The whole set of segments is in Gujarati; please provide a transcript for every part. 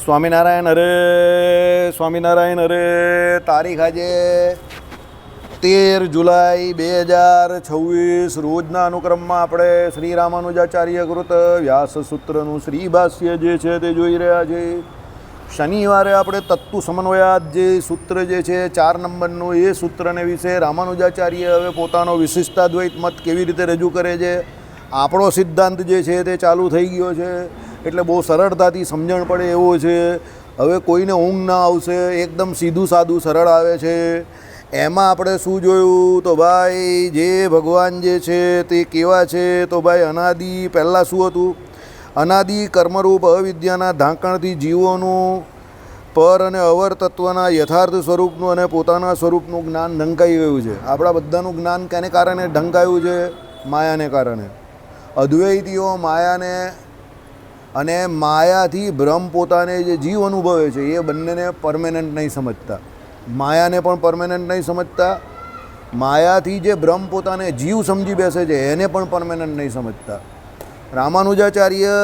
સ્વામિનારાયણ હરે સ્વામિનારાયણ હરે. તારીખ આજે 13 જુલાઈ 2026 રોજના અનુક્રમમાં આપણે શ્રી રામાનુજાચાર્ય કૃત વ્યાસસૂત્રનું શ્રી ભાષ્ય જે છે તે જોઈ રહ્યા છે. શનિવારે આપણે તત્તુ સમન્વયાત જે સૂત્ર જે છે 4 નંબરનું, એ સૂત્રને વિશે રામાનુજાચાર્ય હવે પોતાનો વિશિષ્ટાદ્વૈત મત કેવી રીતે રજૂ કરે છે. આપણો સિદ્ધાંત જે છે તે ચાલુ થઈ ગયો છે, એટલે બહુ સરળતાથી સમજણ પડે એવો છે. હવે કોઈને ઊંઘ ના આવશે, એકદમ સીધું સાદું સરળ આવે છે. એમાં આપણે શું જોયું તો ભાઈ, જે ભગવાન જે છે તે કેવા છે તો ભાઈ અનાદિ, પહેલાં શું હતું, અનાદિ કર્મરૂપ અવિદ્યાના ઢાંકણથી જીવોનું પર અને અવર તત્વના યથાર્થ સ્વરૂપનું અને પોતાના સ્વરૂપનું જ્ઞાન ઢંકાઈ ગયું છે. આપણા બધાનું જ્ઞાન કેને કારણે ઢંકાયું છે? માયાને કારણે. અદ્વૈતીઓ માયાને અને માયાથી ભ્રમ પોતાને જે જીવ અનુભવે છે એ બંનેને પરમેનન્ટ નહીં સમજતા. માયાને પણ પરમેનન્ટ નહીં સમજતા, માયાથી જે ભ્રમ પોતાને જીવ સમજી બેસે છે એને પણ પરમેનન્ટ નહીં સમજતા. રામાનુજાચાર્ય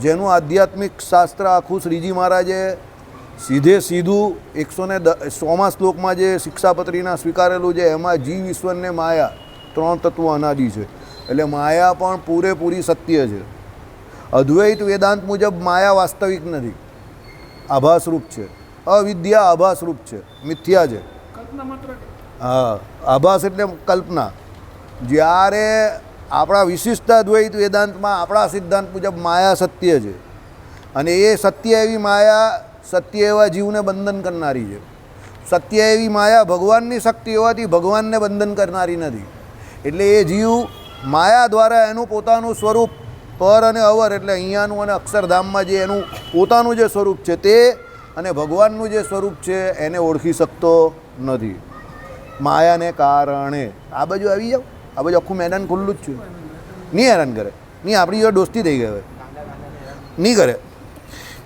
જેનું આધ્યાત્મિક શાસ્ત્ર આખું શ્રીજી મહારાજે સીધું 116મા શ્લોકમાં જે શિક્ષાપત્રીના સ્વીકારેલું છે, એમાં જીવ, ઈશ્વરને માયા 3 તત્વો અનાદિ છે. એટલે માયા પણ પૂરેપૂરી સત્ય છે. અદ્વૈત વેદાંત મુજબ માયા વાસ્તવિક નથી, આભાસરૂપ છે. અવિદ્યા આભાસરૂપ છે, મિથ્યા છે. હા, આભાસ એટલે કલ્પના. જ્યારે આપણા વિશિષ્ટાદ્વૈત વેદાંતમાં આપણા સિદ્ધાંત મુજબ માયા સત્ય છે, અને એ સત્ય એવી માયા સત્ય એવા જીવને બંધન કરનારી છે. સત્ય એવી માયા ભગવાનની શક્તિ હોવાથી ભગવાનને બંધન કરનારી નથી. એટલે એ જીવ માયા દ્વારા એનું પોતાનું સ્વરૂપ પર અને અવર, એટલે અહીંયાનું અને અક્ષરધામમાં જે એનું પોતાનું જે સ્વરૂપ છે તે અને ભગવાનનું જે સ્વરૂપ છે એને ઓળખી શકતો નથી, માયાને કારણે. આ બાજુ આવી જાઓ, આ બાજુ આખું મેદાન ખુલ્લું જ છે. નહીં હેરાન કરે, નહીં આપણી જો દોસ્તી થઈ ગઈ, હવે નહીં કરે.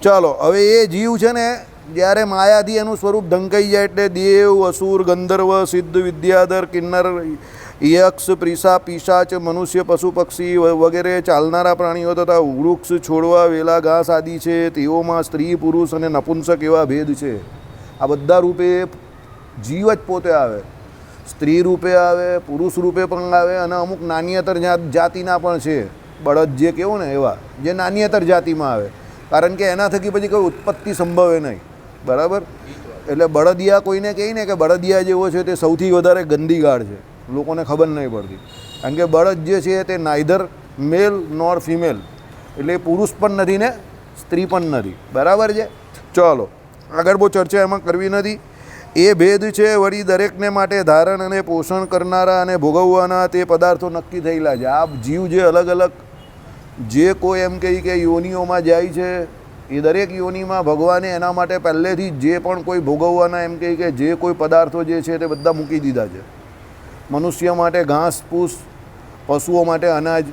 ચાલો, હવે એ જીવ છે ને, જ્યારે માયાથી એનું સ્વરૂપ ઢંકાઈ જાય એટલે દેવ, અસુર, ગંધર્વ, સિદ્ધ, વિદ્યાધર, કિન્નર, યક્ષ, પ્રીસા, પિશાચ, મનુષ્ય, પશુ, પક્ષી વગેરે ચાલનારા પ્રાણીઓ તથા વૃક્ષ, છોડવા, વેલા, ઘાસ આદિ છે, તેઓમાં સ્ત્રી, પુરુષ અને નપુંસક એવા ભેદ છે. આ બધા રૂપે જીવ જ પોતે આવે. સ્ત્રી રૂપે આવે, પુરુષ રૂપે પણ આવે, અને અમુક નાન્યતર જાતિના પણ છે. બળદ જે કહેવું ને એવા, જે નાન્યતર જાતિમાં આવે, કારણ કે એના થકી પછી કોઈ ઉત્પત્તિ સંભવે નહીં. બરાબર? એટલે બળદિયા કોઈને કહે ને કે બળદિયા જેવો છે તે સૌથી વધારે ગંદી ગાળ છે, લોકોને ખબર નહીં પડતી. કારણ કે બળદ જે છે તે નાઈધર મેલ નોર ફિમેલ, એટલે પુરુષ પણ નથી ને સ્ત્રી પણ નથી. બરાબર છે? ચાલો, આગળ બહુ ચર્ચા એમાં કરવી નથી. એ ભેદ છે. વળી દરેકને માટે ધારણ અને પોષણ કરનારા અને ભોગવવાના તે પદાર્થો નક્કી થયેલા છે. આ જીવ જે અલગ અલગ જે કોઈ એમ કહે કે યોનિઓમાં જાય છે, એ દરેક યોનિમાં ભગવાને એના માટે પહેલેથી જે પણ કોઈ ભોગવવાના એમ કહે કે જે કોઈ પદાર્થો જે છે તે બધા મૂકી દીધા છે. મનુષ્ય માટે ઘાસ ફૂસ, પશુઓ માટે અનાજ.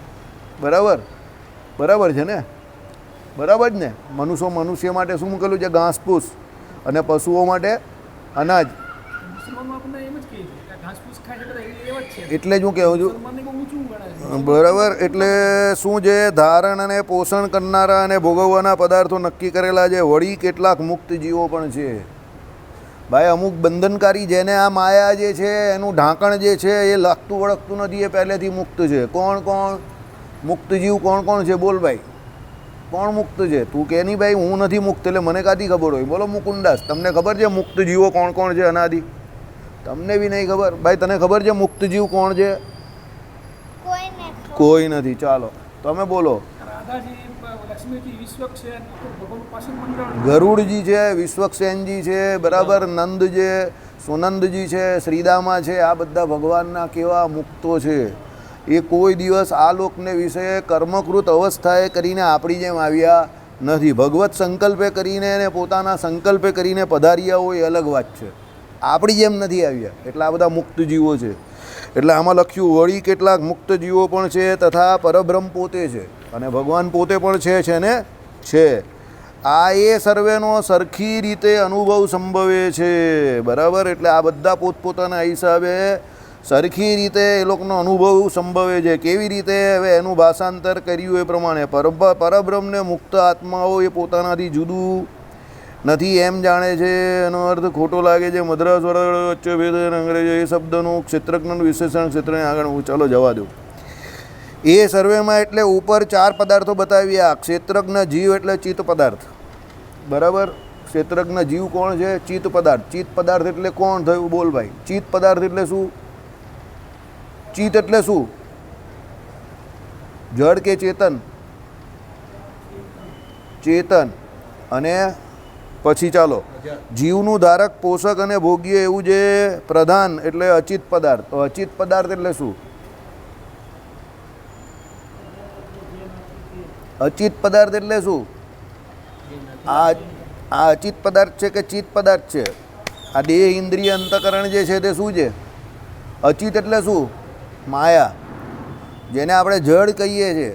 બરાબર છે ને? બરાબર જ ને? મનુષ્ય માટે શું મૂકેલું છે? ઘાસ ફૂસ, અને પશુઓ માટે અનાજ. એટલે જ હું કહું છું. બરાબર. એટલે શું છે? ધારણ અને પોષણ કરનારા અને ભોગવવાના પદાર્થો નક્કી કરેલા છે. વળી કેટલાક મુક્ત જીવો પણ છે. ભાઈ, અમુક બંધનકારી જેને આ માયા જે છે એનું ઢાંકણ જે છે એ લાગતું વળગતું નથી, એ પહેલેથી મુક્ત છે. કોણ મુક્ત જીવ કોણ છે? બોલ ભાઈ, કોણ મુક્ત છે? તું કે નહીં ભાઈ હું નથી મુક્ત, એટલે મને કાથી ખબર હોય? બોલો મુકુંદાસ, તમને ખબર છે મુક્ત જીવો કોણ છે અનાદિ? તમને બી નહીં ખબર. ભાઈ, તને ખબર છે મુક્ત જીવ કોણ છે? કોઈ નથી. ચાલો, તમે બોલો. ગરુડજી છે, વિશ્વક્સેનજી છે, બરાબર, નંદ છે, સુનંદજી છે, શ્રીદામા છે. આ બધા ભગવાનના કેવા મુક્તો છે. એ કોઈ દિવસ આ લોકને વિશે કર્મકૃત અવસ્થાએ કરીને આપણી જેમ આવ્યા નથી. ભગવત સંકલ્પે કરીને અને પોતાના સંકલ્પે કરીને પધાર્યા હોય એ અલગ વાત છે. આપણી જેમ નથી આવ્યા. એટલે આ બધા મુક્ત જીવો છે. એટલે આમાં લખ્યું, વળી કેટલાક મુક્ત જીવો પણ છે તથા પરબ્રહ્મ પોતે છે, અને ભગવાન પોતે પણ છે ને છે. આ એ સર્વેનો સરખી રીતે અનુભવ સંભવે છે. બરાબર? એટલે આ બધા પોતપોતાના હિસાબે સરખી રીતે એ લોકોનો અનુભવ સંભવે છે. કેવી રીતે? હવે એનું ભાષાંતર કર્યું એ પ્રમાણે પરબ્રહ્મને મુક્ત આત્માઓ એ પોતાનાથી જુદું નથી એમ જાણે છે. એનો અર્થ ખોટો લાગે છે. મદ્રાસ વચ્ચે ભેદ અંગ્રેજી એ શબ્દનું ક્ષેત્રજ્ઞનું વિશેષણ ક્ષેત્રને આગળ ચાલો જવા દો. એ સર્વેમાં એટલે ઉપર 4 પદાર્થો બતાવ્યા. ક્ષેત્રજ્ઞ જીવ એટલે ચિત્ત પદાર્થ, બરાબર. ક્ષેત્રજ્ઞ જીવ કોણ છે? ચિત્ત પદાર્થ. ચિત્ત પદાર્થ એટલે કોણ થયું? બોલ ભાઈ. ચિત્ત પદાર્થ એટલે શું? ચિત્ત એટલે શું? જડ કે ચેતન? ચેતન. અને પછી ચાલો જીવનું ધારક, પોષક અને ભોગ્ય એવું જે પ્રધાન એટલે અચિત પદાર્થ. તો અચિત પદાર્થ એટલે શું? અચિત પદાર્થ એટલે શું? આ અચિત પદાર્થ છે કે ચિત્ત પદાર્થ છે? આ દેહ, ઇન્દ્રિય, અંતકરણ જે છે તે શું છે? અચિત એટલે શું? માયા, જેને આપણે જડ કહીએ છીએ.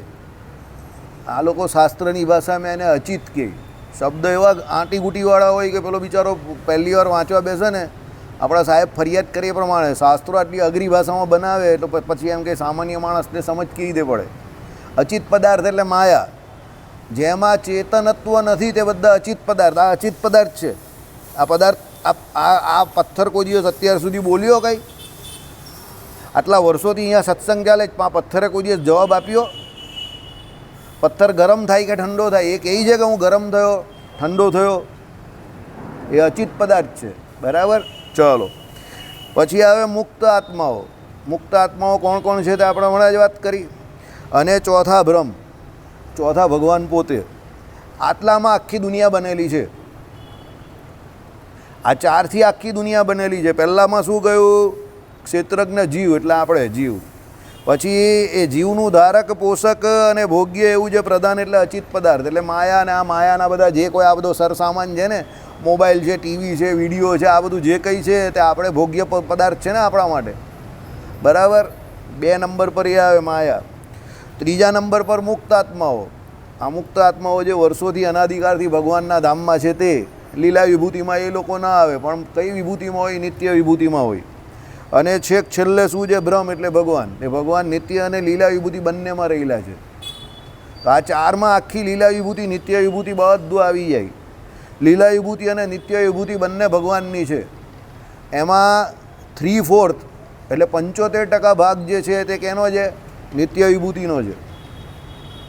આ લોકો શાસ્ત્રની ભાષામાં એને અચિત કહે. શબ્દ એવા આંટીગુટીવાળા હોય કે પેલો બિચારો પહેલી વાર વાંચવા બેસે ને, આપણા સાહેબ ફરિયાદ કરીએ પ્રમાણે શાસ્ત્રો આટલી અઘરી ભાષામાં બનાવે એટલે પછી એમ કે સામાન્ય માણસને સમજ કેવી રીતે પડે. અચિત પદાર્થ એટલે માયા, જેમાં ચેતનત્વ નથી, તે બધા અચિત પદાર્થ. આ અચિત પદાર્થ છે. આ પદાર્થ આ પથ્થર કોઈ દિવસ અત્યાર સુધી બોલ્યો કંઈ? આટલા વર્ષોથી અહીંયા સત્સંગ ચાલે, આ પથ્થરે કોઈ દિવસ જવાબ આપ્યો? પથ્થર ગરમ થાય કે ઠંડો થાય? એ કહે છે કે હું ગરમ થયો, ઠંડો થયો? એ અચિત પદાર્થ છે, બરાબર. ચલો પછી આવે મુક્ત આત્માઓ. મુક્ત આત્માઓ કોણ કોણ છે તે આપણે હમણાં જ વાત કરી. અને ચોથા બ્રહ્મ, ચોથા ભગવાન પોતે. આટલામાં આખી દુનિયા બનેલી છે. આ 4થી આખી દુનિયા બનેલી છે. પહેલાંમાં શું કહ્યું? ક્ષેત્રજ્ઞ જીવ એટલે આપણે જીવ. પછી એ જીવનું ધારક, પોષક અને ભોગ્ય એવું જે પ્રધાન એટલે અચિત પદાર્થ એટલે માયા. અને આ માયાના બધા જે કોઈ આ બધો સરસામાન છે ને, મોબાઈલ છે, ટીવી છે, વિડીયો છે, આ બધું જે કંઈ છે તે આપણે ભોગ્ય પદાર્થ છે ને આપણા માટે, બરાબર. 2 નંબર પર એ આવે માયા. 3જા નંબર પર મુક્ત આત્માઓ. આ મુક્ત આત્માઓ જે વર્ષોથી અનાધિકારથી ભગવાનના ધામમાં છે તે લીલા વિભૂતિમાં એ લોકો ના આવે, પણ કઈ વિભૂતિમાં હોય? નિત્ય વિભૂતિમાં હોય. અને છેક છેલ્લે શું છે? બ્રહ્મ એટલે ભગવાન. એ ભગવાન નિત્ય અને લીલા વિભૂતિ બંનેમાં રહેલા છે. તો આ 4માં આખી લીલા વિભૂતિ, નિત્ય વિભૂતિ બધું આવી જાય. લીલા વિભૂતિ અને નિત્ય વિભૂતિ બંને ભગવાનની છે. એમાં 3/4 એટલે 75% ભાગ જે છે તે કેનો છે? નિત્ય વિભૂતિનો છે,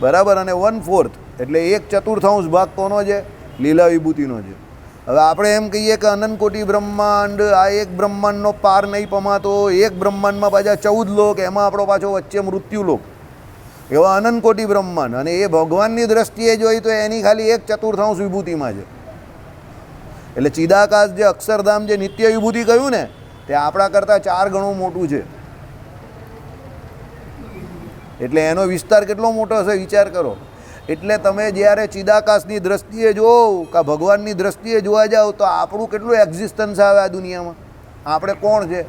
બરાબર. અને 1/4 એટલે 1/4 ભાગ કોનો છે? લીલા વિભૂતિનો છે. હવે આપણે એમ કહીએ કે અનંત કોટી બ્રહ્માંડ, આ એક બ્રહ્માંડનો પાર નહીં પમાતો, એક બ્રહ્માંડમાં પાછા 14 લોક, એમાં આપણો પાછો વચ્ચે મૃત્યુ લોક, એવા અનંત કોટી બ્રહ્માંડ. અને એ ભગવાનની દ્રષ્ટિએ જોઈ તો એની ખાલી 1/4 વિભૂતિમાં છે. એટલે ચિદાકાશ જે અક્ષરધામ જે નિત્ય વિભૂતિ કહ્યું ને, તે આપણા કરતાં 4 ગણું મોટું છે. એટલે એનો વિસ્તાર કેટલો મોટો હશે વિચાર કરો. એટલે તમે જ્યારે ચિદાકાશની દ્રષ્ટિએ જોવો કે ભગવાનની દ્રષ્ટિએ જોવા જાઓ તો આપણું કેટલું એક્ઝિસ્ટન્સ આવે આ દુનિયામાં. આપણે કોણ છે?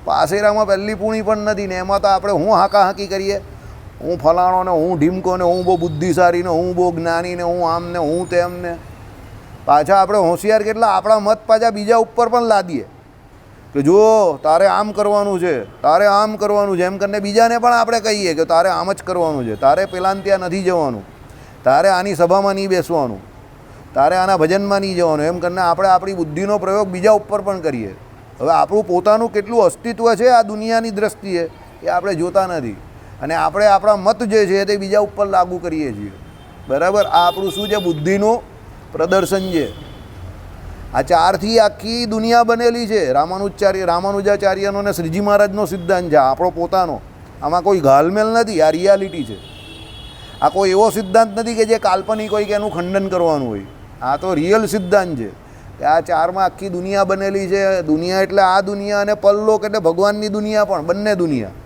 પાસેરામાં પહેલી પૂણી પણ નથી ને એમાં તો આપણે હું હાંકી કરીએ, હું ફલાણો ને, હું ઢીમકો ને, હું બહુ બુદ્ધિશાળી ને, હું બહુ જ્ઞાની ને, હું આમ ને, હું તેમ ને. પાછા આપણે હોશિયાર કેટલા, આપણા મત પાછા બીજા ઉપર પણ લાદીએ કે જો તારે આમ કરવાનું છે, તારે આમ કરવાનું છે, એમ કરીને બીજાને પણ આપણે કહીએ કે તારે આમ જ કરવાનું છે, તારે પેલાને ત્યાં નથી જવાનું, તારે આની સભામાં નહીં બેસવાનું, તારે આના ભજનમાં નહીં જવાનું, એમ કરીને આપણે આપણી બુદ્ધિનો પ્રયોગ બીજા ઉપર પણ કરીએ. હવે આપણું પોતાનું કેટલું અસ્તિત્વ છે આ દુનિયાની દ્રષ્ટિએ એ આપણે જોતા નથી, અને આપણે આપણા મત જે છે તે બીજા ઉપર લાગુ કરીએ છીએ, બરાબર. આ આપણું શું છે? બુદ્ધિનું પ્રદર્શન છે. આ 4થી આખી દુનિયા બનેલી છે. રામાનુજાચાર્યનો ને શ્રીજી મહારાજનો સિદ્ધાંત છે, આપણો પોતાનો. આમાં કોઈ ઘાલમેલ નથી, આ રિયાલિટી છે. આ કોઈ એવો સિદ્ધાંત નથી કે જે કાલ્પનિક હોય કે એનું ખંડન કરવાનું હોય. આ તો રિયલ સિદ્ધાંત છે કે આ 4માં આખી દુનિયા બનેલી છે. દુનિયા એટલે આ દુનિયા અને પરલોક એટલે ભગવાનની દુનિયા પણ, બંને દુનિયા.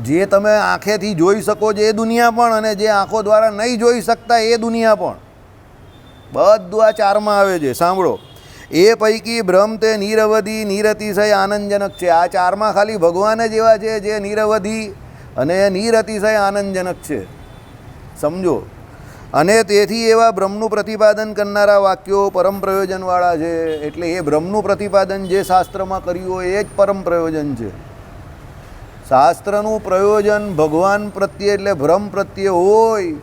જે તમે આંખેથી જોઈ શકો છો એ દુનિયા પણ, અને જે આંખો દ્વારા નહીં જોઈ શકતા એ દુનિયા પણ, બધું આ 4માં આવે છે. સાંભળો, એ પૈકી બ્રહ્મ તે નિરવધિ નિરતિશય આનંદજનક છે. આ 4માં ખાલી ભગવાન જ એવા છે જે નિરવધિ અને નિરતિશય આનંદજનક છે, સમજો. અને તેથી એવા બ્રહ્મનું પ્રતિપાદન કરનારા વાક્યો પરમ પ્રયોજનવાળા છે. એટલે એ બ્રહ્મનું પ્રતિપાદન જે શાસ્ત્રમાં કર્યું હોય એ જ પરમ પ્રયોજન છે. શાસ્ત્રનું પ્રયોજન ભગવાન પ્રત્યે એટલે બ્રહ્મ પ્રત્યે હોય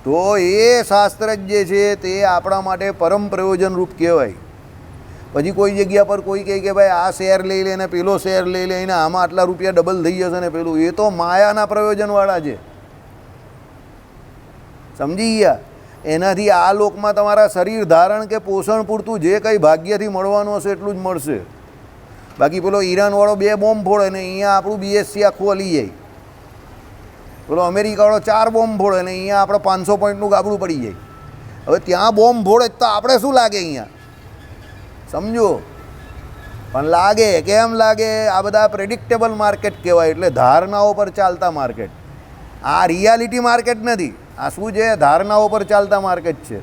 તો એ શાસ્ત્ર જ જે છે તે આપણા માટે પરમ પ્રયોજનરૂપ કહેવાય. પછી કોઈ જગ્યા પર કોઈ કહે કે ભાઈ આ શેર લઈ લે ને પેલો શેર લઈ લે ને આમાં આટલા રૂપિયા ડબલ થઈ જશે ને પેલું, એ તો માયાના પ્રયોજનવાળા છે. સમજી ગયા? એનાથી આ લોકમાં તમારા શરીર ધારણ કે પોષણ પૂરતું જે કંઈ ભાગ્યથી મળવાનું હશે એટલું જ મળશે. બાકી પેલો ઈરાનવાળો 2 બોમ્બ ફોડે ને અહીંયા આપણું બીએસસી આખું હલી જાય. પેલો અમેરિકાવાળો 4 બોમ્બ ફોડે ને અહીંયા આપણે 500 પોઈન્ટનું ગાબડું પડી જાય. હવે ત્યાં બોમ્બ ફોડે તો આપણે શું લાગે અહીંયા? સમજો? પણ લાગે. કેમ લાગે? આ બધા પ્રેડિક્ટેબલ માર્કેટ કહેવાય. એટલે ધારણાઓ પર ચાલતા માર્કેટ. આ રિયાલિટી માર્કેટ નથી. આ શું છે? ધારણાઓ પર ચાલતા માર્કેટ છે.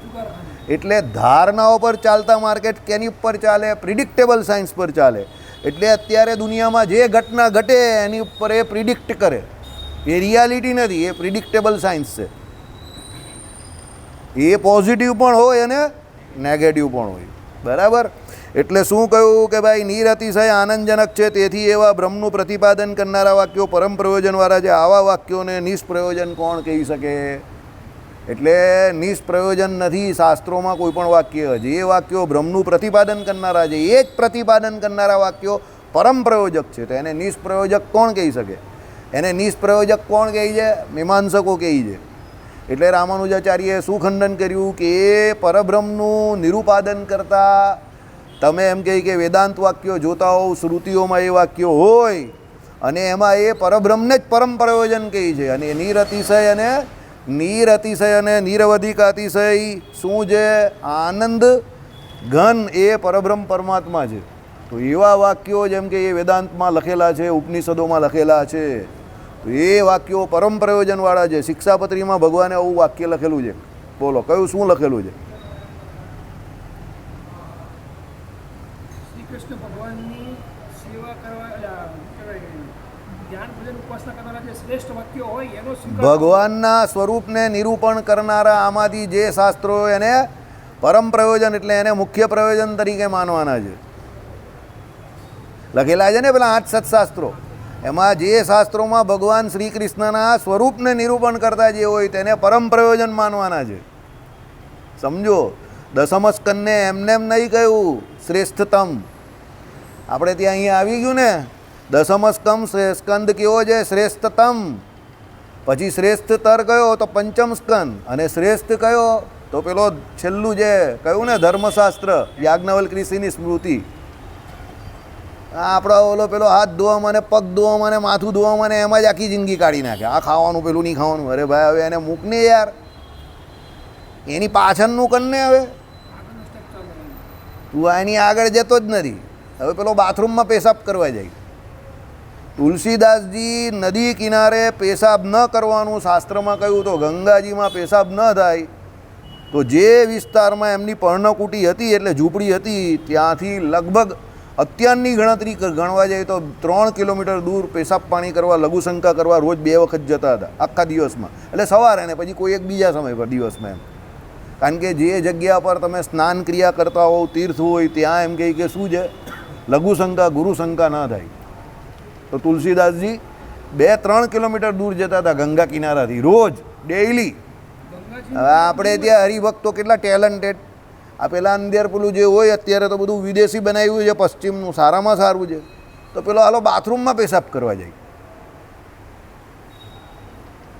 એટલે ધારણાઓ પર ચાલતા માર્કેટ કેની ઉપર ચાલે? પ્રિડિક્ટેબલ સાયન્સ પર ચાલે. એટલે અત્યારે દુનિયામાં જે ઘટના ઘટે એની ઉપર એ પ્રિડિક્ટ કરે. એ રિયાલિટી નથી, એ પ્રિડિક્ટેબલ સાયન્સ છે. એ પોઝિટિવ પણ હોય અને નેગેટિવ પણ હોય. બરાબર? એટલે શું કહ્યું કે ભાઈ નિરતિશય આનંદજનક છે, તેથી એવા બ્રહ્મનું પ્રતિપાદન કરનારા વાક્યો પરમ પ્રયોજનવાળા છે. આવા વાક્યોને નિષ્પ્રયોજન કોણ કહી શકે? એટલે નિષ્પ્રયોજન નથી શાસ્ત્રોમાં કોઈ પણ વાક્ય. જે વાક્યો બ્રહ્મનું પ્રતિપાદન કરનારા છે એ જ પ્રતિપાદન કરનારા વાક્યો પરમ પ્રયોજક છે. તો એને નિષ્પ્રયોજક કોણ કહી શકે? એને નિષ્પ્રયોજક કોણ કહે છે? મીમાંસકો કહે છે. એટલે રામાનુજાચાર્યએ શું ખંડન કર્યું કે એ પરબ્રહ્મનું નિરૂપાદન કરતા તમે એમ કહી કે વેદાંત વાક્યો જોતા હોવ, શ્રુતિઓમાં એ વાક્યો હોય અને એમાં એ પરબ્રહ્મને જ પરમ પ્રયોજન કહે છે. અને નિરતિશય અને નિરવધિકાતિશય શું છે? આનંદ ઘન એ પરબ્રહ્મ પરમાત્મા છે. તો એવા વાક્યો જેમ કે એ વેદાંતમાં લખેલા છે, ઉપનિષદોમાં લખેલા છે, તો એ વાક્યો પરમ પ્રયોજનવાળા છે. શિક્ષાપત્રીમાં ભગવાને આવું વાક્ય લખેલું છે. બોલો કયું શું લખેલું છે? શ્રી કૃષ્ણ ભગવાનની સેવા કરવા ધ્યાન ભજન ઉપાસના કરનારા જે શ્રેષ્ઠ વાક્યો હોય એનો ભગવાનના સ્વરૂપને નિરૂપણ કરનારા આમાંથી જે શાસ્ત્રો એને પરમ પ્રયોજન એટલે એને મુખ્ય પ્રયોજન તરીકે માનવાના છે. લખેલા છે ને પેલા 8 સત્શાસ્ત્રો. એમાં જે શાસ્ત્રોમાં ભગવાન શ્રી કૃષ્ણના સ્વરૂપને નિરૂપણ કરતા જે હોય તેને પરમ પ્રયોજન માનવાના છે. સમજો? દસમ સ્કંદને એમને એમ નહીં કહ્યું શ્રેષ્ઠતમ. આપણે ત્યાં અહીંયા આવી ગયું ને, દસમ સ્કંદ કેવો છે? શ્રેષ્ઠતમ. પછી શ્રેષ્ઠતર કયો? તો પંચમ સ્કંદ. અને શ્રેષ્ઠ કયો? તો પેલો છેલ્લું જે કહ્યું ને ધર્મશાસ્ત્ર, યાજ્ઞવલ્ક્ય ઋષિની સ્મૃતિ. આપણો ઓલો પેલો હાથ ધોવામાં ને પગ ધોવામાં ને માથું ધોવામાં ને એમાં જ આખી જિંદગી કાઢી નાખે. આ ખાવાનું પેલું નહીં ખાવાનું. અરે ભાઈ હવે એને મૂકને યાર, એની પાછળનું કરને. હવે તું એની આગળ જતો જ નથી. હવે પેલો બાથરૂમમાં પેશાબ કરવા જાય. તુલસીદાસજી નદી કિનારે પેશાબ ન કરવાનું શાસ્ત્રમાં કહ્યું, તો ગંગાજીમાં પેશાબ ન થાય. તો જે વિસ્તારમાં એમની પર્ણકુટી હતી એટલે ઝૂંપડી હતી ત્યાંથી લગભગ અત્યારની ગણતરી ગણવા જાય તો 3 કિલોમીટર દૂર પેશાબ પાણી કરવા, લઘુશંકા કરવા રોજ 2 વખત જતા હતા આખા દિવસમાં. એટલે સવારે ને પછી કોઈ એક બીજા સમય પર દિવસમાં એમ. કારણ કે જે જગ્યા પર તમે સ્નાન ક્રિયા કરતા હોવ, તીર્થ હોય, ત્યાં એમ કહે કે શું છે? લઘુશંકા ગુરુશંકા ના થાય. તો તુલસીદાસજી 2-3 કિલોમીટર દૂર જતા હતા ગંગા કિનારાથી રોજ ડેઈલી. હવે આપણે ત્યાં હરિભક્તો કેટલા ટેલેન્ટેડ. આ પેલા અંદર પેલું જે હોય અત્યારે તો બધું વિદેશી બનાવ્યું છે પશ્ચિમનું, સારામાં સારું છે. તો પેલો હાલો બાથરૂમમાં પેશાબ કરવા જાય.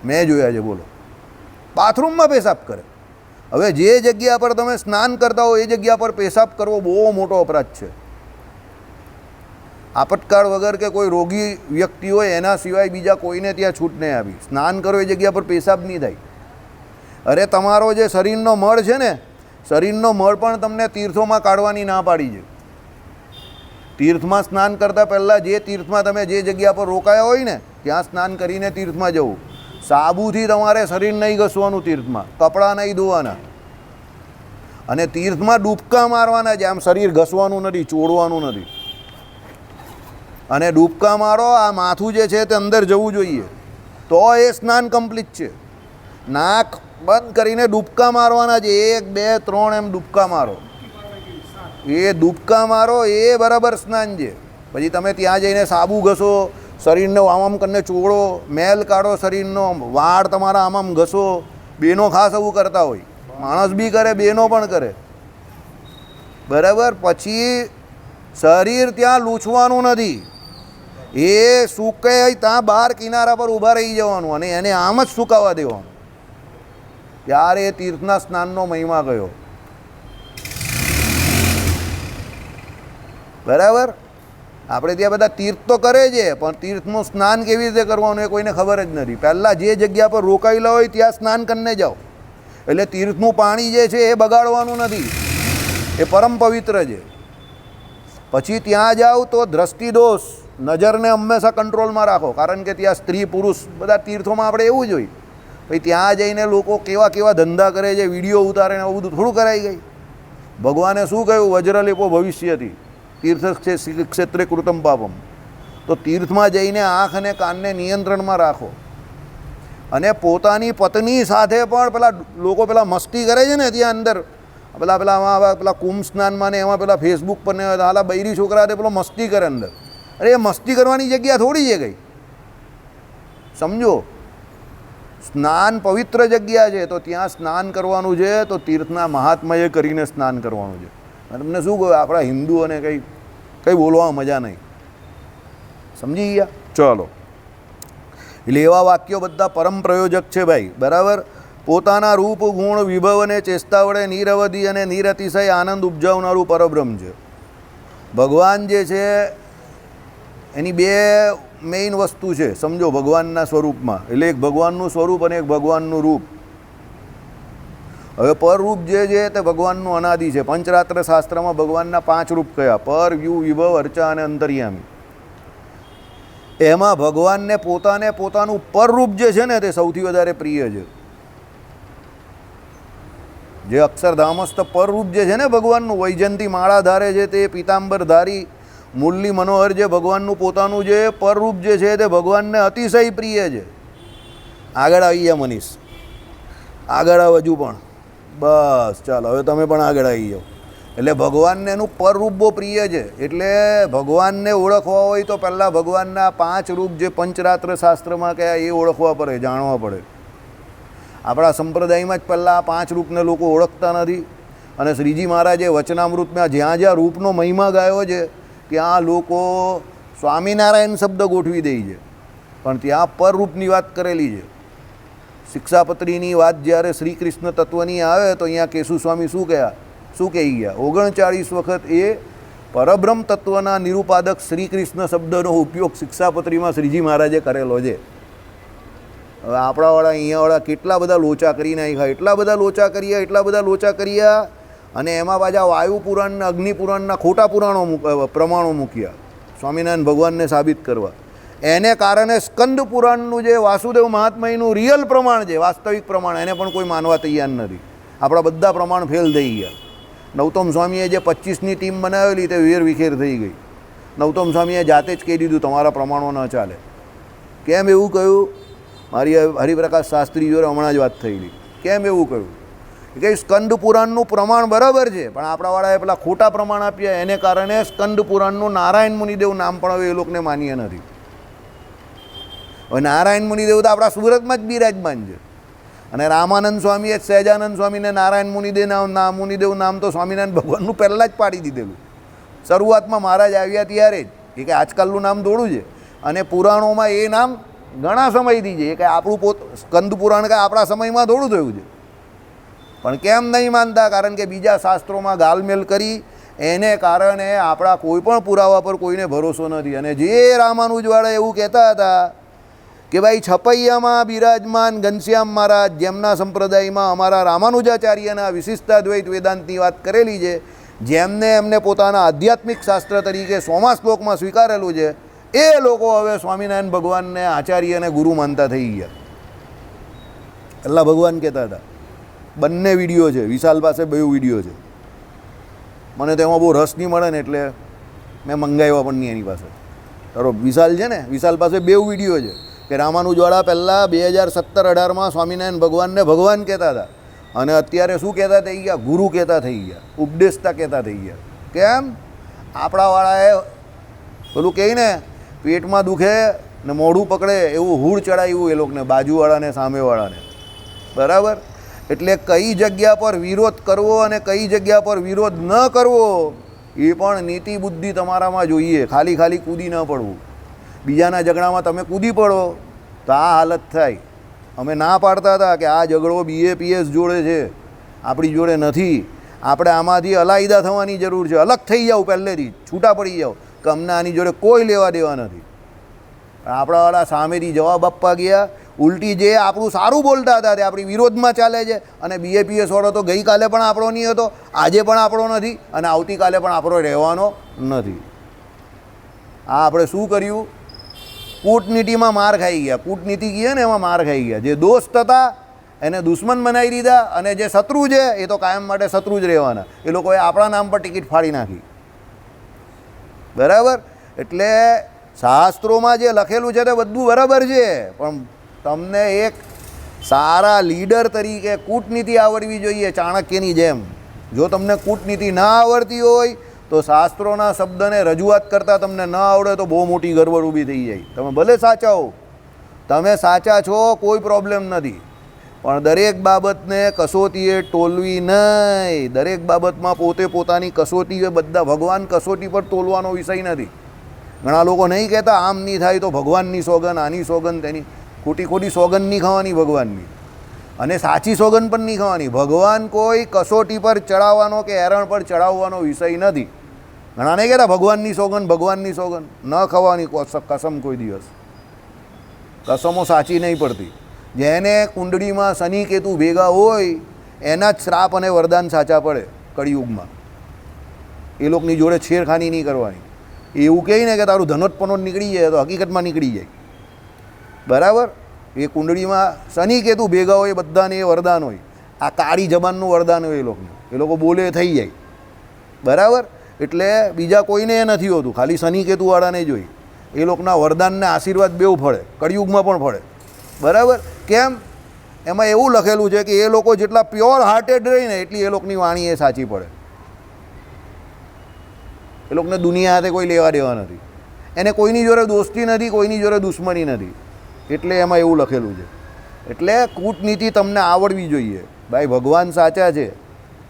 મેં જોયા છે. બોલો, બાથરૂમમાં પેશાબ કરે. હવે જે જગ્યા પર તમે સ્નાન કરતા હો એ જગ્યા પર પેશાબ કરવો બહુ મોટો અપરાધ છે. આપતકાળ વગર કે કોઈ રોગી વ્યક્તિ હોય એના સિવાય બીજા કોઈને ત્યાં છૂટ નહીં આપી. સ્નાન કરો એ જગ્યા પર પેશાબ નહીં થાય. અરે તમારો જે શરીરનો મળ છે ને, શરીરનો મળ પણ તમને તીર્થોમાં કાઢવાની ના પાડી છે. તીર્થમાં સ્નાન કરતાં પહેલાં જે તીર્થમાં તમે જે જગ્યા પર રોકાયા હોય ને ત્યાં સ્નાન કરીને તીર્થમાં જવું. સાબુથી તમારે શરીર નહીં ઘસવાનું તીર્થમાં, કપડાં નહીં ધોવાના. અને તીર્થમાં ડૂબકા મારવાના છે. આમ શરીર ઘસવાનું નથી, ચોડવાનું નથી. અને ડૂબકા મારો, આ માથું જે છે તે અંદર જવું જોઈએ તો એ સ્નાન કમ્પ્લીટ છે. નાક બંધ કરીને ડૂબકા મારવાના છે, 1 2 3 એમ ડૂબકા મારો. એ ડૂબકા મારો એ બરાબર સ્નાન છે. પછી તમે ત્યાં જઈને સાબુ ઘસો, શરીરને આમ કરીને ચોળો, મેલ કાઢો શરીરનો, વાળ તમારા આમ ઘસો. બેનો ખાસ આવું કરતા હોય, માણસ બી કરે, બેનો પણ કરે, બરાબર. પછી શરીર ત્યાં લૂછવાનું નથી, એ સૂકે ત્યાં બહાર કિનારા પર ઊભા રહી જવાનું અને એને આમ જ સુકાવા દેવાનું. ત્યારે એ તીર્થના સ્નાનનો મહિમા ગયો, બરાબર. આપણે ત્યાં બધા તીર્થ તો કરે છે, પણ તીર્થનું સ્નાન કેવી રીતે કરવાનું એ કોઈને ખબર જ નથી. પહેલાં જે જગ્યા પર રોકાયેલા હોય ત્યાં સ્નાન કરીને જાઓ. એટલે તીર્થનું પાણી જે છે એ બગાડવાનું નથી, એ પરમ પવિત્ર છે. પછી ત્યાં જાઓ તો દ્રષ્ટિદોષ, નજરને હંમેશા કંટ્રોલમાં રાખો, કારણ કે ત્યાં સ્ત્રી પુરુષ બધા તીર્થોમાં આપણે એવું જ હોય. પછી ત્યાં જઈને લોકો કેવા કેવા ધંધા કરે છે, વિડીયો ઉતારે ને એવું બધું થોડું કરાઈ ગઈ. ભગવાને શું કહ્યું? વજ્રલેપો ભવિષ્યથી તીર્થ ક્ષેત્રે કૃતમ પાપમ. તો તીર્થમાં જઈને આંખ અને કાનને નિયંત્રણમાં રાખો. અને પોતાની પત્ની સાથે પણ પેલા લોકો પેલા મસ્તી કરે છે ને ત્યાં અંદર, પેલા કુંભ સ્નાનમાં ને એમાં પેલા ફેસબુક પર ને હાલા બૈરી છોકરા પેલો મસ્તી કરે અંદર. અરે એ મસ્તી કરવાની જગ્યા થોડી છે કઈ, સમજો. સ્નાન પવિત્ર જગ્યા છે, તો ત્યાં સ્નાન કરવાનું છે, તો તીર્થના મહાત્માએ કરીને સ્નાન કરવાનું છે. અને તમને શું કહ્યું? આપણા હિન્દુઓને કંઈ બોલવા મજા નહીં, સમજી ગયા? ચલો, એટલે એવા વાક્યો બધા પરમ પ્રયોજક છે ભાઈ, બરાબર. પોતાના રૂપ ગુણ વિભવ અને ચેષ્ટા વડે નિરવધિ અને નિરતિશય આનંદ ઉપજાવનારું પરબ્રહ્મ છે. ભગવાન જે છે એની બે મેઇન વસ્તુ છે, સમજો, ભગવાનના સ્વરૂપમાં. એટલે એક ભગવાનનું સ્વરૂપ અને એક ભગવાનનું રૂપ. હવે પરરૂપ જે છે તે ભગવાનનું અનાદિ છે. પંચરાત્ર શાસ્ત્રમાં ભગવાનના 5 રૂપ કયા: પર, વ્યુ, વિભવ, અર્ચા અને અંતર્યામી. એમાં ભગવાનને પોતાનું પરરૂપ જે છે ને તે સૌથી વધારે પ્રિય છે. જે અક્ષરધામસ્થ પરરૂપ જે છે ને ભગવાનનું, વૈજયંતી માળા ધારે છે તે, પીતાંબર ધારી મુરલી મનોહર જે ભગવાનનું પોતાનું જે પરરૂપ જે છે તે ભગવાનને અતિશય પ્રિય છે. આગળ આવી ગયા મનીષ, આગળ આવ હજુ પણ, બસ ચાલો હવે તમે પણ આગળ આવી જાઓ. એટલે ભગવાનને એનું પરરૂપ બહુ પ્રિય છે. એટલે ભગવાનને ઓળખવા હોય તો પહેલાં ભગવાનના 5 રૂપ જે પંચરાત્ર શાસ્ત્રમાં કયા એ ઓળખવા પડે, જાણવા પડે. આપણા સંપ્રદાયમાં જ પહેલાં આ 5 રૂપને લોકો ઓળખતા નથી. અને શ્રીજી મહારાજે વચનામૃતમાં જ્યાં જ્યાં રૂપનો મહિમા ગાયો છે ત્યાં લોકો સ્વામિનારાયણ શબ્દ ગોઠવી દે છે, પણ ત્યાં પરરૂપની વાત કરેલી છે. શિક્ષાપત્રીની વાત જ્યારે શ્રી કૃષ્ણ તત્વની આવે તો અહીંયા કેશુ સ્વામી શું કહી ગયા? 39 વખત એ પરબ્રહ્મ તત્વના નિરૂપાદક શ્રી કૃષ્ણ શબ્દનો ઉપયોગ શિક્ષાપત્રીમાં શ્રીજી મહારાજે કરેલો છે. હવે આપણાવાળા અહીંયાવાળા કેટલા બધા લોચા કરી નાખ્યા, એટલા બધા લોચા કર્યા. અને એમાં પાછા વાયુ પુરાણ, અગ્નિ પુરાણના ખોટા પ્રમાણો મૂક્યા સ્વામિનારાયણ ભગવાનને સાબિત કરવા. એને કારણે સ્કંદ પુરાણનું જે વાસુદેવ મહાત્માનું રિયલ પ્રમાણ છે, વાસ્તવિક પ્રમાણ, એને પણ કોઈ માનવા તૈયાર નથી. આપણા બધા પ્રમાણ ફેલ થઈ ગયા. નૌતમ સ્વામીએ જે 25ની ટીમ બનાવેલી તે વેરવિખેર થઈ ગઈ. નૌતમ સ્વામીએ જાતે જ કહી દીધું તમારા પ્રમાણો ન ચાલે. કેમ એવું કહ્યું? મારી હરિપ્રકાશ શાસ્ત્રી જોડે હમણાં જ વાત થયેલી. કેમ એવું કહ્યું? કે સ્કંદ પુરાણનું પ્રમાણ બરાબર છે, પણ આપણાવાળાએ પેલા ખોટા પ્રમાણ આપ્યા, એને કારણે સ્કંદ પુરાણનું નારાયણ મુનિદેવ નામ પણ હવે એ લોકોને માન્ય નથી. હવે નારાયણ મુનિદેવ તો આપણા સુરતમાં જ બિરાજમાન છે. અને રામાનંદ સ્વામીએ સહેજાનંદ સ્વામીને નારાયણ મુનિદેવ નામ તો સ્વામિનારાયણ ભગવાનનું પહેલાં જ પાડી દીધેલું. શરૂઆતમાં મહારાજ આવ્યા ત્યારે જ. એ કે આજકાલનું નામ થોડું છે. અને પુરાણોમાં એ નામ ઘણા સમયથી છે. એ કે આપણું સ્કંદ પુરાણ કાંઈ આપણા સમયમાં થોડું થયું છે. પણ કેમ નહીં માનતા? કારણ કે બીજા શાસ્ત્રોમાં ગાલમેલ કરી એને કારણે આપણા કોઈ પણ પુરાવા પર કોઈને ભરોસો નથી. અને જે રામાનુજવાળા એવું કહેતા હતા કે ભાઈ છપૈયામાં બિરાજમાન ઘનશ્યામ મહારાજ, જેમના સંપ્રદાયમાં અમારા રામાનુજાચાર્યના વિશિષ્ટાદ્વૈત વેદાંતની વાત કરેલી છે, જેમને એમને પોતાના આધ્યાત્મિક શાસ્ત્ર તરીકે 100મા શ્લોકમાં સ્વીકારેલું છે, એ લોકો હવે સ્વામિનારાયણ ભગવાનને આચાર્ય અને ગુરુ માનતા થઈ ગયા. એટલા ભગવાન કહેતા હતા. બંને વિડીયો છે, વિશાલ પાસે 2 વિડીયો છે. મને તેમાં બહુ રસ નહીં મળે ને એટલે મેં મંગાવ્યા પણ નહીં એની પાસે. તારો વિશાલ છે ને, વિશાલ પાસે 2 વિડીયો છે કે કે રામાનુજવાળા પહેલાં 2017-18માં સ્વામિનારાયણ ભગવાનને ભગવાન કહેતા હતા અને અત્યારે શું કહેતા થઈ ગયા? ગુરુ કહેતા થઈ ગયા, ઉપદેશતા કહેતા થઈ ગયા. કેમ? આપણાવાળાએ પેલું કહે ને, પેટમાં દુખે ને મોઢું પકડે એવું હૂડ ચડાવ્યું એ લોકોને, બાજુવાળાને સામેવાળાને. બરાબર? એટલે કઈ જગ્યા પર વિરોધ કરવો અને કઈ જગ્યા પર વિરોધ ન કરવો એ પણ નીતિ બુદ્ધિ તમારામાં જોઈએ. ખાલી ખાલી કૂદી ન પડવું. બીજાના ઝઘડામાં તમે કૂદી પડો તો આ હાલત થાય. અમે ના પાડતા હતા કે આ ઝઘડો BAPS જોડે છે, આપણી જોડે નથી. આપણે આમાંથી અલાયદા થવાની જરૂર છે. અલગ થઈ જાઓ, પહેલેથી છૂટા પડી જાઓ કે અમને આની જોડે કોઈ લેવા દેવા નથી. આપણાવાળા સામેથી જવાબ આપવા ગયા. ઉલટી જે આપણું સારું બોલતા હતા તે આપણી વિરોધમાં ચાલે છે. અને BAPS વાળો તો ગઈકાલે પણ આપણો નહીં હતો, આજે પણ આપણો નથી અને આવતીકાલે પણ આપણો રહેવાનો નથી. આ આપણે શું કર્યું? કૂટનીતિમાં માર ખાઈ ગયા. કૂટનીતિ કહીએ ને એમાં માર ખાઈ ગયા. જે દોસ્ત હતા એને દુશ્મન બનાવી દીધા અને જે શત્રુ છે એ તો કાયમ માટે શત્રુ જ રહેવાના. એ લોકોએ આપણા નામ પર ટિકિટ ફાડી નાખી. બરાબર? એટલે શાસ્ત્રોમાં જે લખેલું છે તે બધું બરાબર છે, પણ તમને એક સારા લીડર તરીકે કૂટનીતિ આવડવી જોઈએ, ચાણક્યની જેમ. જો તમને કૂટનીતિ ના આવડતી હોય તો શાસ્ત્રોના શબ્દને રજૂઆત કરતાં તમને ન આવડે તો બહુ મોટી ગરબડ ઊભી થઈ જાય. તમે ભલે સાચા હો, તમે સાચા છો, કોઈ પ્રોબ્લેમ નથી, પણ દરેક બાબતને કસોટીએ તોલવી નહીં. દરેક બાબતમાં પોતે પોતાની કસોટી, બધા ભગવાન કસોટી પર તોલવાનો વિષય નથી. ઘણા લોકો નહીં કહેતા આમ નહીં થાય તો ભગવાનની સોગન, આની સોગન, તેની. ખોટી ખોટી સોગન નહીં ખાવાની ભગવાનની, અને સાચી સોગન પણ નહીં ખાવાની. ભગવાન કોઈ કસોટી પર ચડાવવાનો કે એરણ પર ચડાવવાનો વિષય નથી. ઘણા નહીં કહેતા ભગવાનની સોગન, ભગવાનની સોગન. ન ખાવાની કસમ કોઈ દિવસ. કસમો સાચી નહીં પડતી. જેને કુંડળીમાં શનિ કેતુ ભેગા હોય એના જ શ્રાપ અને વરદાન સાચા પડે કળિયુગમાં. એ લોકોની જોડે છેડખાની નહીં કરવાની. એવું કહે ને કે તારું ધનોત્પન્નો નીકળી જાય તો હકીકતમાં નીકળી જાય. બરાબર? એ કુંડળીમાં શનિ કેતુ ભેગા હોય બધાને એ વરદાન હોય. આ કાળી જબાનનું વરદાન હોય એ લોકોને. એ લોકો બોલે થઈ જાય. બરાબર? એટલે બીજા કોઈને એ નથી હોતું, ખાલી શનિ કેતુવાળાને જોઈ. એ લોકોના વરદાનને આશીર્વાદ બેવ ફળે, કળિયુગમાં પણ ફળે. બરાબર? કેમ? એમાં એવું લખેલું છે કે એ લોકો જેટલા પ્યોર હાર્ટેડ રહીને એટલી એ લોકોની વાણી એ સાચી પડે. એ લોકોને દુનિયા સાથે કોઈ લેવા દેવા નથી. એને કોઈની જોડે દોસ્તી નથી, કોઈની જોડે દુશ્મની નથી. એટલે એમાં એવું લખેલું છે. એટલે કૂટનીતિ તમને આવડવી જોઈએ. ભાઈ ભગવાન સાચા છે,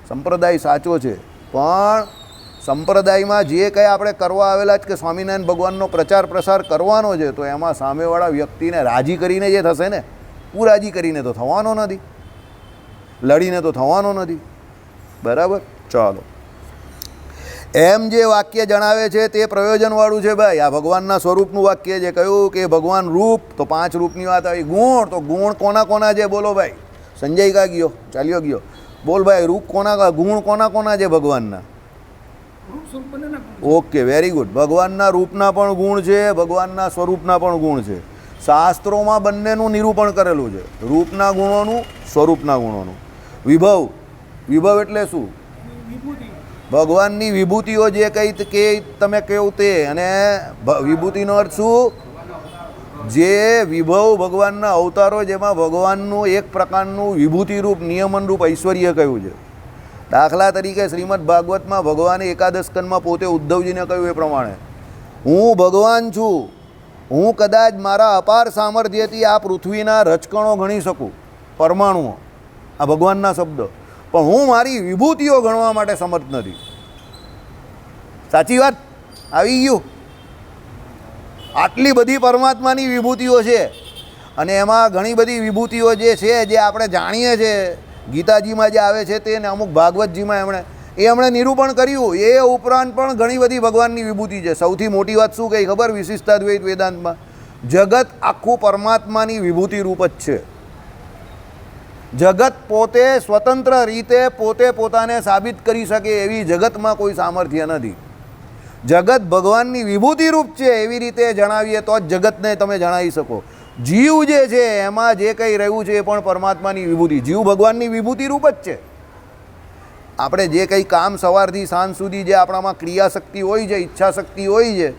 સંપ્રદાય સાચો છે, પણ સંપ્રદાયમાં જે કંઈ આપણે કરવા આવેલા જ કે સ્વામિનારાયણ ભગવાનનો પ્રચાર પ્રસાર કરવાનો છે, તો એમાં સામેવાળા વ્યક્તિને રાજી કરીને જે થશે ને, હું રાજી કરીને તો થવાનો નથી, લડીને તો થવાનો નથી. બરાબર? ચાલો, એમ જે વાક્ય જણાવે છે તે પ્રયોજનવાળું છે ભાઈ. આ ભગવાનના સ્વરૂપનું વાક્ય છે. કહ્યું કે ભગવાન રૂપ, તો 5 રૂપની વાત આવી. ગુણ, તો ગુણ કોના કોના છે? બોલો ભાઈ. સંજય કા ગયો, ચાલ્યો ગયો. બોલ ભાઈ, રૂપ કોના, ગુણ કોના કોના છે ભગવાનના? Okay, very good. ભગવાનના રૂપના પણ ગુણ છે, ભગવાનના સ્વરૂપના પણ ગુણ છે. શાસ્ત્રોમાં બંનેનું નિરૂપણ કરેલું છે, રૂપના ગુણોનું, સ્વરૂપના ગુણોનું. વિભવ, વિભવ એટલે શું? ભગવાનની વિભૂતિઓ જે કંઈ કે તમે કહો તે. અને વિભૂતિનો અર્થ શું? જે વિભવ, ભગવાનના અવતારો, જેમાં ભગવાનનું એક પ્રકારનું વિભૂતિરૂપ, નિયમનરૂપ ઐશ્વર્ય કહ્યું છે. દાખલા તરીકે શ્રીમદ ભાગવતમાં ભગવાને એકાદશ સ્કંદમાં પોતે ઉદ્ધવજીને કહ્યું એ પ્રમાણે, હું ભગવાન છું, હું કદાચ મારા અપાર સામર્થ્યથી આ પૃથ્વીના રચકણો ગણી શકું, પરમાણુઓ, આ ભગવાનના શબ્દ, પણ હું મારી વિભૂતિઓ ગણવા માટે સમર્થ નથી. સાચી વાત? આવી ગયું? આટલી બધી પરમાત્માની વિભૂતિઓ છે, અને એમાં ઘણી બધી વિભૂતિઓ જે છે જે આપણે જાણીએ છીએ, ગીતાજીમાં જે આવે છે તે, ને અમુક ભાગવતજીમાં એમણે નિરૂપણ કર્યું. એ ઉપરાંત પણ ઘણી બધી ભગવાનની વિભૂતિ છે. સૌથી મોટી વાત શું કહી ખબર? વિશિષ્ટાદ્વૈત વેદાંતમાં જગત આખું પરમાત્માની વિભૂતિ રૂપ જ છે. જગત પોતે સ્વતંત્ર રીતે પોતે પોતાને સાબિત કરી શકે એવી જગતમાં કોઈ સામર્થ્ય નથી. જગત ભગવાનની વિભૂતિ રૂપ છે એવી રીતે જણાવીએ તો જ જગતને તમે જણાવી શકો. જીવ જે છે એમાં જે કંઈ રહ્યું છે એ પણ પરમાત્માની વિભૂતિ. જીવ ભગવાનની વિભૂતિ રૂપ જ છે. આપણે જે કંઈ કામ સવારથી સાંજ સુધી જે આપણામાં ક્રિયાશક્તિ હોય છે, ઈચ્છા શક્તિ હોય છે,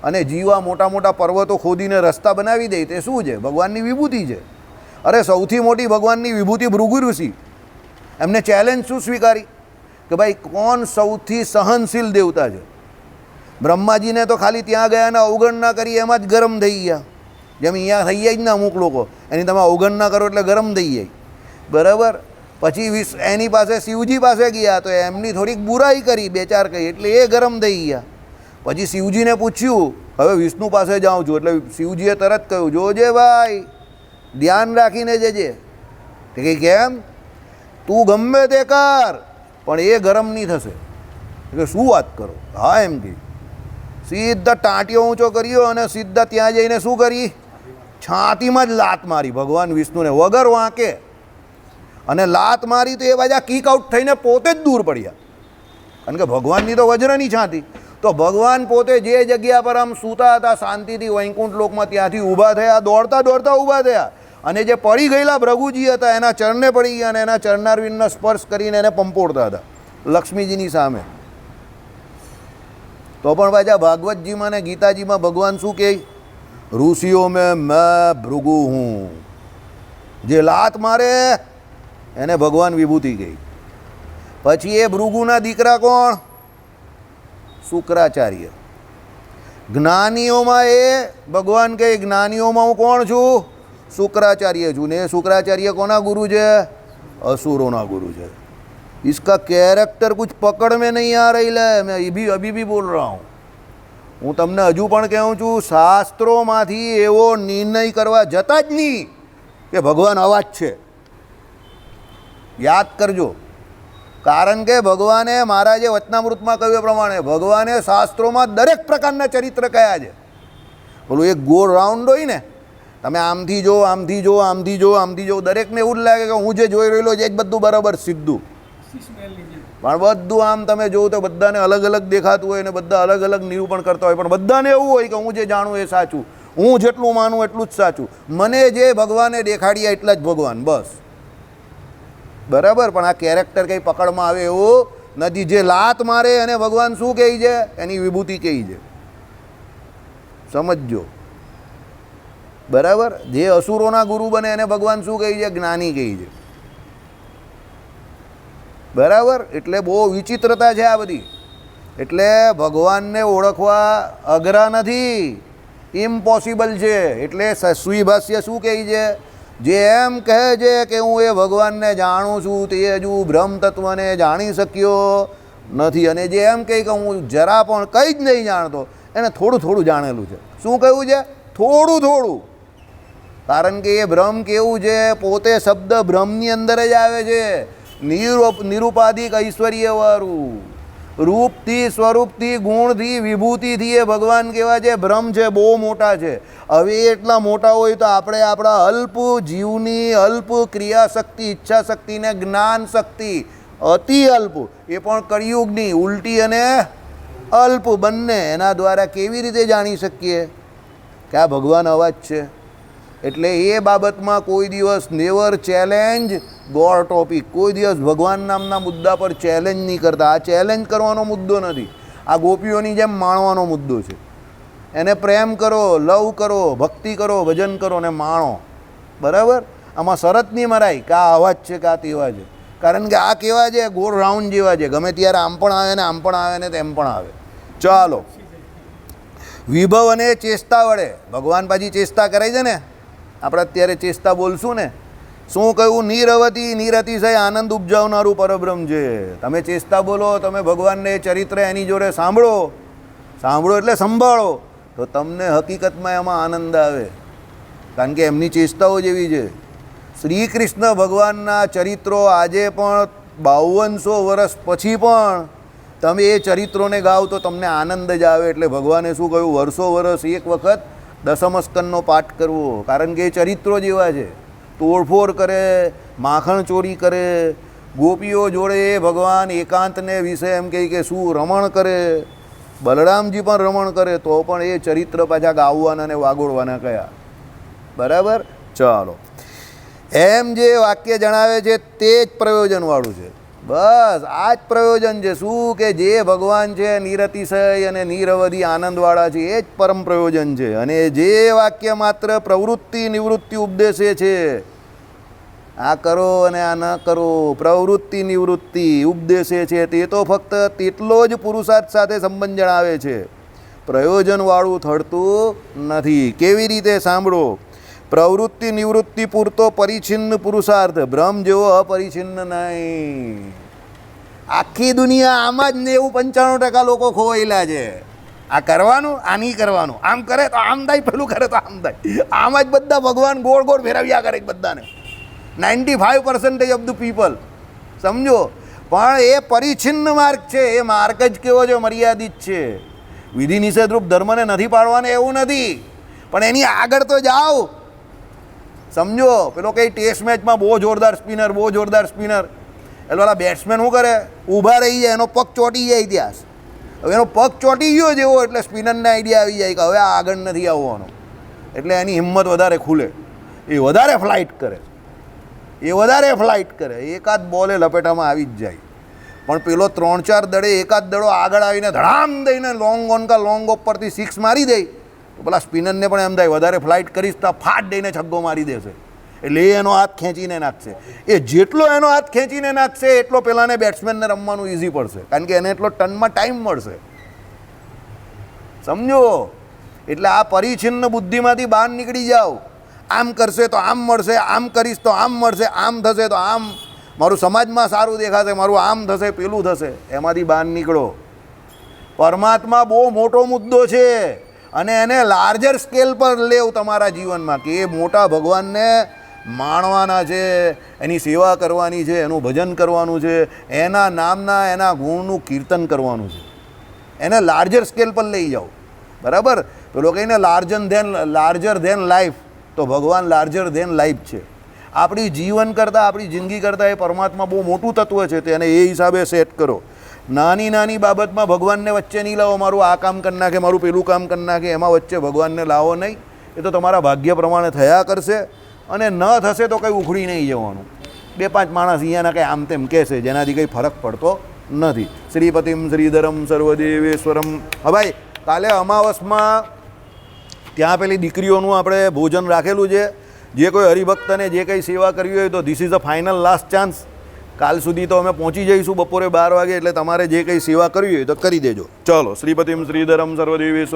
અને જીવા મોટા મોટા પર્વતો ખોદીને રસ્તા બનાવી દે તે શું છે? ભગવાનની વિભૂતિ છે. અરે સૌથી મોટી ભગવાનની વિભૂતિ ભૃગુ ઋષિ, એમને ચેલેન્જ શું સ્વીકારી કે ભાઈ કોણ સૌથી સહનશીલ દેવતા છે? બ્રહ્માજીને તો ખાલી ત્યાં ગયા ને અવગણના કરી એમાં જ ગરમ થઈ ગયા, જેમ અહીંયા થઈ જાય જ ને અમુક લોકો, એની તમે અવગણના કરો એટલે ગરમ થઈ જાય, બરાબર. પછી એની પાસે શિવજી પાસે ગયા તો એમની થોડીક બુરાઈ કરી, બે ચાર કહી એટલે એ ગરમ થઈ ગયા. પછી શિવજીને પૂછ્યું હવે વિષ્ણુ પાસે જાઉં છું, એટલે શિવજીએ તરત કહ્યું જોજે ભાઈ ધ્યાન રાખીને જજે. તે કહી કેમ? તું ગમે તે કર પણ એ ગરમ નહીં થશે. એટલે શું વાત કરો? હા એમ કે સીધા ટાંટિયો ઊંચો કર્યો અને સીધા ત્યાં જઈને શું કરી? છાતીમાં જ લાત મારી ભગવાન વિષ્ણુને વગર વાંકે, અને લાત મારી તો એ બાજા કિક આઉટ થઈને પોતે જ દૂર પડ્યા. કારણ કે ભગવાનની તો વજ્રની છાતી. તો ભગવાન પોતે જે જગ્યા પર આમ સૂતા હતા શાંતિથી વૈકુંઠ લોકમાં, ત્યાંથી ઊભા થયા, દોડતા દોડતા ઊભા થયા, અને જે પડી ગયેલા ભૃગુજી હતા એના ચરણે પડી ગયા અને એના ચરણારવિંદનો સ્પર્શ કરીને એને પંપોડતા હતા લક્ષ્મીજીની સામે. તો પણ પાછા ભાગવતજીમાં ને ગીતાજીમાં ભગવાન શું કહે? ઋષિઓ મેં ભૃગુ હું. જે લાત મારે એને ભગવાન વિભૂતિ કહી. પછી એ ભૃગુના દીકરા કોણ? શુક્રાચાર્ય. જ્ઞાનીઓમાં એ ભગવાન કહે જ્ઞાનીઓમાં હું કોણ છું? શુક્રાચાર્ય છું. ને શુક્રાચાર્ય કોના ગુરુ છે? असुरों गुरु है. इसका कैरेक्टर कुछ पकड़ में नहीं आ रही है. मैं अभी भी बोल रहा हूँ. હું તમને હજુ પણ કહું છું શાસ્ત્રોમાંથી એવો નિર્ણય કરવા જતા જ નહીં કે ભગવાન અવાજ છે. યાદ કરજો. કારણ કે ભગવાને મહારાજે વચનામૃતમાં કહ્યું એ પ્રમાણે ભગવાને શાસ્ત્રોમાં દરેક પ્રકારના ચરિત્ર કયા છે. બોલું એક ગોળ રાઉન્ડ હોય ને, તમે આમથી જો આમથી જો આમથી જો આમથી જો, દરેકને એવું જ લાગે કે હું જે જોઈ રહેલો છે એ જ બધું બરાબર સીધું, પણ બધું આમ તમે જોવો તો બધાને અલગ અલગ દેખાતું હોય ને બધા અલગ અલગ નિરૂપણ કરતા હોય, પણ બધાને એવું હોય કે હું જે જાણું એ સાચું, હું જેટલું માનું એટલું જ સાચું, મને જે ભગવાને દેખાડ્યા એટલા જ ભગવાન, બસ. બરાબર. પણ આ કેરેક્ટર કંઈ પકડમાં આવે એવું નથી. જે લાત મારે અને ભગવાન શું કહે છે? એની વિભૂતિ કહે છે. સમજજો. બરાબર. જે અસુરોના ગુરુ બને એને ભગવાન શું કહે છે? જ્ઞાની કહે છે. બરાબર. એટલે બહુ વિચિત્રતા છે આ બધી. એટલે ભગવાનને ઓળખવા અઘરા નથી, ઇમ્પોસિબલ છે. એટલે સુઈભાષ્ય શું કહે છે? જે એમ કહે છે કે હું એ ભગવાનને જાણું છું તે હજુ બ્રહ્મ તત્વને જાણી શક્યો નથી, અને જે એમ કહે કે હું જરા પણ કંઈ જ નહીં જાણતો એને થોડું થોડું જાણેલું છે. શું કહ્યું છે? થોડું થોડું. કારણ કે એ બ્રહ્મ કેવું છે? પોતે શબ્દ બ્રહ્મની અંદર જ આવે છે. નિરૂપાધિક ઐશ્વર્યવાળું, રૂપથી સ્વરૂપથી ગુણથી વિભૂતિથી એ ભગવાન કેવા છે? બ્રહ્મ છે, બહુ મોટા છે. હવે એટલા મોટા હોય તો આપણે આપણા અલ્પ જીવની અલ્પ ક્રિયાશક્તિ, ઈચ્છા શક્તિ ને જ્ઞાન શક્તિ અતિ અલ્પ, એ પણ કળિયુગની ઉલટી અને અલ્પ બંને, એના દ્વારા કેવી રીતે જાણી શકીએ કે આ ભગવાન અવાજ છે? એટલે એ બાબતમાં કોઈ દિવસ નેવર ચેલેન્જ ગોડ ટોપિક. કોઈ દિવસ ભગવાન નામના મુદ્દા પર ચેલેન્જ નહીં કરતા. આ ચેલેન્જ કરવાનો મુદ્દો નથી, આ ગોપીઓની જેમ માણવાનો મુદ્દો છે. એને પ્રેમ કરો, લવ કરો, ભક્તિ કરો, ભજન કરો ને માણો. બરાબર. આમાં શરત નહીં મરાય કે આ અવાજ છે કે આ તેવા છે. કારણ કે આ કેવા છે? ગોળ રાઉન્ડ જેવા છે. ગમે ત્યારે આમ પણ આવે ને આમ પણ આવે ને તેમ પણ આવે. ચાલો. વિભવ અને ચેષ્ટા વડે ભગવાન પાછી ચેષ્ટા કરે છે ને. આપણે અત્યારે ચેષ્ટા બોલશું ને. શું કહ્યું? નિરવતી નિરતિશય આનંદ ઉપજાવનારું પરબ્રહ્મ છે. તમે ચેષ્ટા બોલો, તમે ભગવાનને ચરિત્ર એની જોડે સાંભળો, સાંભળો એટલે સંભાળો, તો તમને હકીકતમાં એમાં આનંદ આવે. કારણ કે એમની ચેષ્ટાઓ જેવી છે. શ્રી કૃષ્ણ ભગવાનના ચરિત્રો આજે પણ 5200 વર્ષ પછી પણ તમે એ ચરિત્રોને ગાઓ તો તમને આનંદ જ આવે. એટલે ભગવાને શું કહ્યું? વર્ષો વર્ષ એક વખત દશમસ્કંદનો પાઠ કરવો. કારણ કે એ ચરિત્રો જેવા છે. તોડફોડ કરે, માખણ ચોરી કરે, ગોપીઓ જોડે એ ભગવાન એકાંતને વિશે એમ કહે કે શું રમણ કરે, બલરામજી પણ રમણ કરે, તો પણ એ ચરિત્ર પાછા ગાવવાના ને વાગોળવાના કયા. બરાબર. ચાલો. એમ જે વાક્ય જણાવે છે તે જ પ્રયોજનવાળું છે. બસ આ જ પ્રયોજન છે. શું કે જે ભગવાન છે નિરતિશય અને નિરવધિ આનંદવાળા છે, એ જ પરમ પ્રયોજન છે. અને જે વાક્ય માત્ર પ્રવૃત્તિ નિવૃત્તિ ઉપદેશે છે, આ કરો અને આ ન કરો, પ્રવૃત્તિ નિવૃત્તિ ઉપદેશે છે, તે તો ફક્ત તેટલો જ પુરુષાર્થ સાથે સંબંધ જણાવે છે, પ્રયોજનવાળું થડતું નથી. કેવી રીતે? સાંભળો. પ્રવૃત્તિ નિવૃત્તિ પૂરતો પરિચ્છિન્ન પુરુષાર્થ બ્રહ્મ જેવો અપરિચ્છિન્ન નહીં. આખી દુનિયા આમાં જ 95% લોકો ખોવાયેલા છે. આ કરવાનું, આ નહીં કરવાનું, આમ કરે તો આમ થાય, પેલું કરે તો આમ થાય, આમાં જ બધા ભગવાન ગોળ ગોળ ફેરવ્યા કરે બધાને. 95% ઓફ ધ પીપલ, સમજો. પણ એ પરિચ્છિન્ન માર્ગ છે. એ માર્ગ જ કેવો છે? મર્યાદિત છે. વિધિ નિષેધરૂપ ધર્મને નથી પાડવાને એવું નથી, પણ એની આગળ તો જાઓ. સમજો. પેલો કંઈ ટેસ્ટ મેચમાં બહુ જોરદાર સ્પિનર, બહુ જોરદાર સ્પિનર, એટલે ઓલા બેટ્સમેન શું કરે? ઊભા રહી જાય, એનો પગ ચોંટી જાય ઇતિહાસ. હવે એનો પગ ચોંટી ગયો જેવો એટલે સ્પિનરને આઈડિયા આવી જાય કે હવે આ આગળ નથી આવવાનો, એટલે એની હિંમત વધારે ખુલે, એ વધારે ફ્લાઇટ કરે, એ વધારે ફ્લાઇટ કરે, એકાદ બોલે લપેટામાં આવી જ જાય. પણ પેલો 3-4 દડે એકાદ દડો આગળ આવીને ધડામ દઈને લોંગ ઓન કા લોંગ ઓફ પરથી 6 મારી દે, તો પેલા સ્પિનરને પણ એમ થાય વધારે ફ્લાઇટ કરીશ તો ફાટ દઈને છગ્ગો મારી દેશે, એટલે એ એનો હાથ ખેંચીને નાખશે. એ જેટલો એનો હાથ ખેંચીને નાખશે એટલો પેલાને બેટ્સમેનને રમવાનું ઇઝી પડશે, કારણ કે એને એટલો ટનમાં ટાઈમ મળશે. સમજો. એટલે આ પરિચ્છિન્ન બુદ્ધિમાંથી બહાર નીકળી જાઓ. આમ કરશે તો આમ મળશે, આમ કરીશ તો આમ મળશે, આમ થશે તો આમ, મારું સમાજમાં સારું દેખાશે, મારું આમ થશે, પેલું થશે, એમાંથી બહાર નીકળો. પરમાત્મા બહુ મોટો મુદ્દો છે, અને એને લાર્જર સ્કેલ પર લેવ તમારા જીવનમાં, કે એ મોટા ભગવાનને માણવાના છે, એની સેવા કરવાની છે, એનું ભજન કરવાનું છે, એના નામના એના ગુણનું કીર્તન કરવાનું છે. એને લાર્જર સ્કેલ પર લઈ જાઓ. બરાબર? પેલો કહીને લાર્જર ધેન લાઈફ, તો ભગવાન લાર્જર ધેન લાઈફ છે. આપણી જીવન કરતાં, આપણી જિંદગી કરતાં એ પરમાત્મા બહુ મોટું તત્વ છે, તેને એ હિસાબે સેટ કરો. નાની નાની બાબતમાં ભગવાનને વચ્ચે નહીં લાવો. મારું આ કામ કરી નાખે, મારું પેલું કામ કરી નાખે, એમાં વચ્ચે ભગવાનને લાવો નહીં. એ તો તમારા ભાગ્ય પ્રમાણે થયા કરશે, અને ન થશે તો કંઈ ઉખડી નહીં જવાનું. 2-5 માણસ અહીંયાના કંઈ આમ તેમ કહેશે, જેનાથી કંઈ ફરક પડતો નથી. શ્રીપતિમ શ્રીધરમ સર્વદેવેશ્વરમ. હા ભાઈ, કાલે અમાવસમાં ત્યાં પેલી દીકરીઓનું આપણે ભોજન રાખેલું છે. જે કોઈ હરિભક્તને જે કંઈ સેવા કરવી હોય તો this is a final last chance. કાલ સુધી તો અમે પહોંચી જઈશું બપોરે 12 વાગે, એટલે તમારે જે કંઈ સેવા કરવી હોય તો કરી દેજો. ચલો. શ્રીપતિમ શ્રીધરમ સર્વદેવેશ્વર.